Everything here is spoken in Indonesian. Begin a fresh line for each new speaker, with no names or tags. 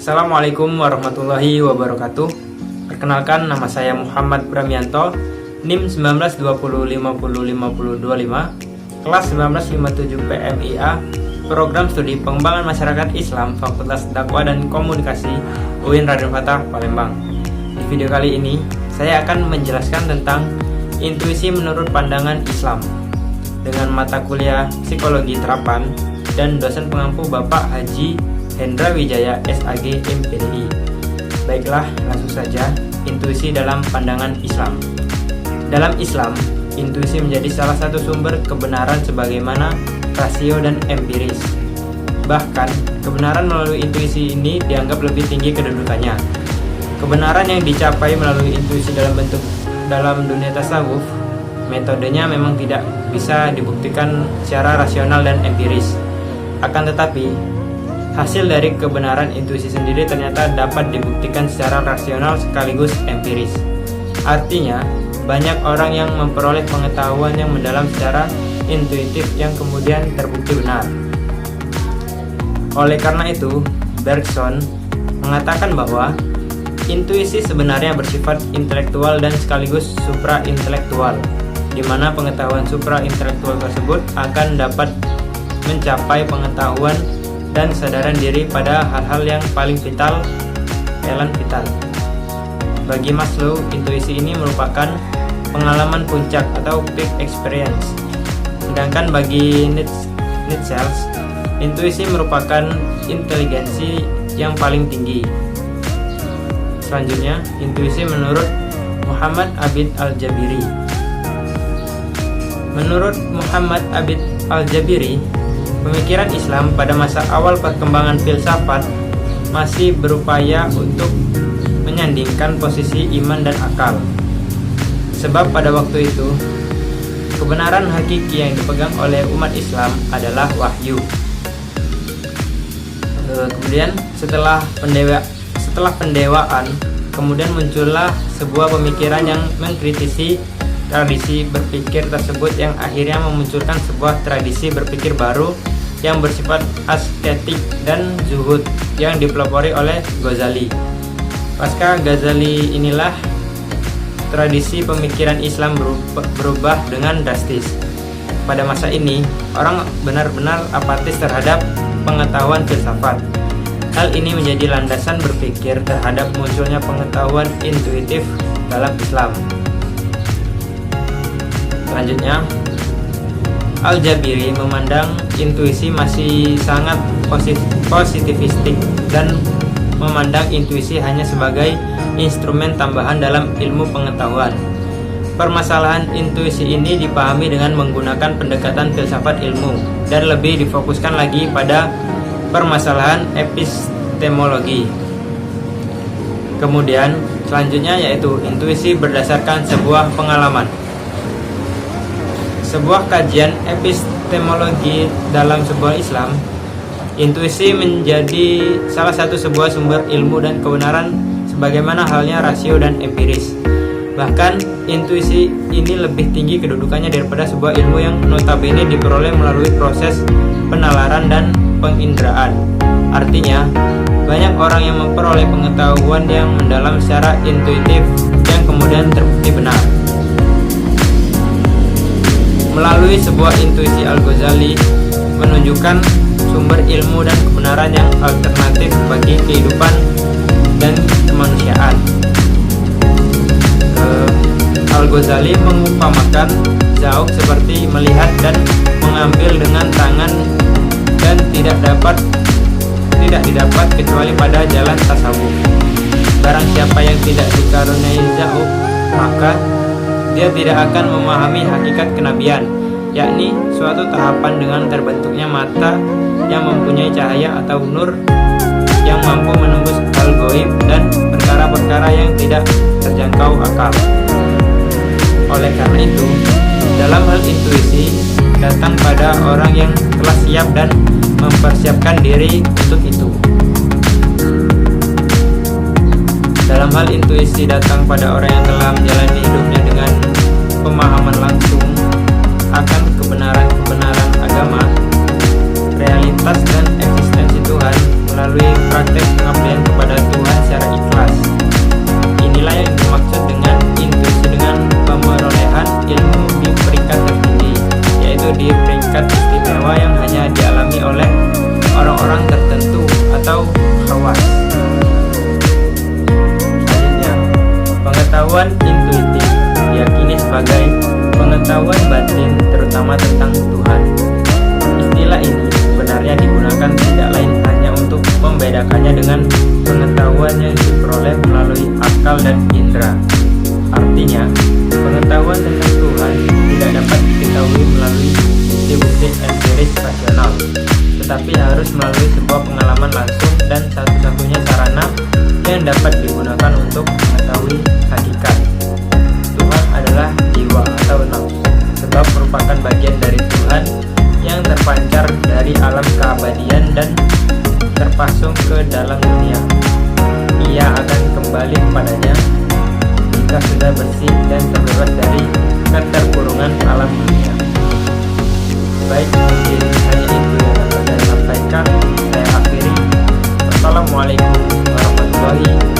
Assalamualaikum warahmatullahi wabarakatuh. Perkenalkan, nama saya Muhammad Bramianto, NIM 1920505025, kelas 1957 PMIA, Program Studi Pengembangan Masyarakat Islam, Fakultas Dakwah dan Komunikasi, UIN Raden Fatah, Palembang. Di video kali ini, saya akan menjelaskan tentang intuisi menurut pandangan Islam dengan mata kuliah Psikologi Terapan dan dosen pengampu Bapak Haji Hendra Wijaya SAG MPDI. Baiklah, langsung saja, intuisi dalam pandangan Islam. Dalam Islam, intuisi menjadi salah satu sumber kebenaran sebagaimana rasio dan empiris. Bahkan, kebenaran melalui intuisi ini dianggap lebih tinggi kedudukannya. Kebenaran yang dicapai melalui intuisi dalam dunia tasawuf, metodenya memang tidak bisa dibuktikan secara rasional dan empiris. Akan tetapi, hasil dari kebenaran intuisi sendiri ternyata dapat dibuktikan secara rasional sekaligus empiris. Artinya, banyak orang yang memperoleh pengetahuan yang mendalam secara intuitif yang kemudian terbukti benar. Oleh karena itu, Bergson mengatakan bahwa intuisi sebenarnya bersifat intelektual dan sekaligus supra-intelektual, di mana pengetahuan supra-intelektual tersebut akan dapat mencapai pengetahuan dan kesadaran diri pada hal-hal yang paling vital, elan vital. Bagi Maslow, intuisi ini merupakan pengalaman puncak atau peak experience. Sedangkan bagi Nietzsche, intuisi merupakan inteligensi yang paling tinggi. Selanjutnya, intuisi menurut Muhammad Abid Al-Jabiri. Menurut Muhammad Abid Al-Jabiri, pemikiran Islam pada masa awal perkembangan filsafat masih berupaya untuk menyandingkan posisi iman dan akal. Sebab pada waktu itu, kebenaran hakiki yang dipegang oleh umat Islam adalah wahyu. Kemudian setelah pendewaan, kemudian muncullah sebuah pemikiran yang mengkritisi tradisi berpikir tersebut yang akhirnya memunculkan sebuah tradisi berpikir baru yang bersifat asketik dan zuhud yang dipelopori oleh Ghazali. Pasca Ghazali inilah tradisi pemikiran Islam berubah dengan drastis. Pada masa ini, orang benar-benar apatis terhadap pengetahuan filsafat. Hal ini menjadi landasan berpikir terhadap munculnya pengetahuan intuitif dalam Islam. Selanjutnya, Al-Jabiri memandang intuisi masih sangat positivistik dan memandang intuisi hanya sebagai instrumen tambahan dalam ilmu pengetahuan. Permasalahan intuisi ini dipahami dengan menggunakan pendekatan filsafat ilmu dan lebih difokuskan lagi pada permasalahan epistemologi. Kemudian, selanjutnya yaitu intuisi berdasarkan sebuah pengalaman. Sebuah kajian epistemologi dalam sebuah Islam, intuisi menjadi salah satu sebuah sumber ilmu dan kebenaran sebagaimana halnya rasio dan empiris. Bahkan intuisi ini lebih tinggi kedudukannya daripada sebuah ilmu yang notabene diperoleh melalui proses penalaran dan penginderaan. Artinya, banyak orang yang memperoleh pengetahuan yang mendalam secara intuitif yang kemudian terbukti benar. Melalui sebuah intuisi, Al-Ghazali menunjukkan sumber ilmu dan kebenaran yang alternatif bagi kehidupan dan kemanusiaan. Al-Ghazali mengumpamakan zauk seperti melihat dan mengambil dengan tangan dan tidak didapat kecuali pada jalan tasawuf. Barang siapa yang tidak dikaruniai zauk, maka dia tidak akan memahami hakikat kenabian, yakni suatu tahapan dengan terbentuknya mata yang mempunyai cahaya atau nur yang mampu menembus hal gaib dan perkara-perkara yang tidak terjangkau akal. Oleh karena itu, dalam hal intuisi datang pada orang yang telah siap dan mempersiapkan diri untuk itu. Dalam hal intuisi datang pada orang yang telah menjalani hidupnya dengan pemahaman langsung akan kebenaran-kebenaran agama, realitas dan eksistensi Tuhan melalui praktek pengabdian kepada Pengetahuan intuitif diyakini sebagai pengetahuan batin terutama tentang Tuhan. Istilah ini sebenarnya digunakan tidak lain hanya untuk membedakannya dengan pengetahuan yang diperoleh melalui akal dan indera. Artinya, pengetahuan tentang Tuhan tidak dapat diketahui melalui bukti-bukti empiris rasional, tetapi harus melalui sebuah pengalaman langsung dan satu-satunya sarana yang dapat digunakan untuk mengetahui hakikat. Tuhan adalah jiwa atau nafs, sebab merupakan bagian dari Tuhan yang terpancar dari alam keabadian dan terpasung ke dalam dunia. Ia akan kembali kepadanya jika sudah bersih dan terbebas dari keterkurungan alam dunia. Baik, mungkin hanya itu yang dapat saya sampaikan. Saya akhiri. Wassalamualaikum warahmatullahi wabarakatuh.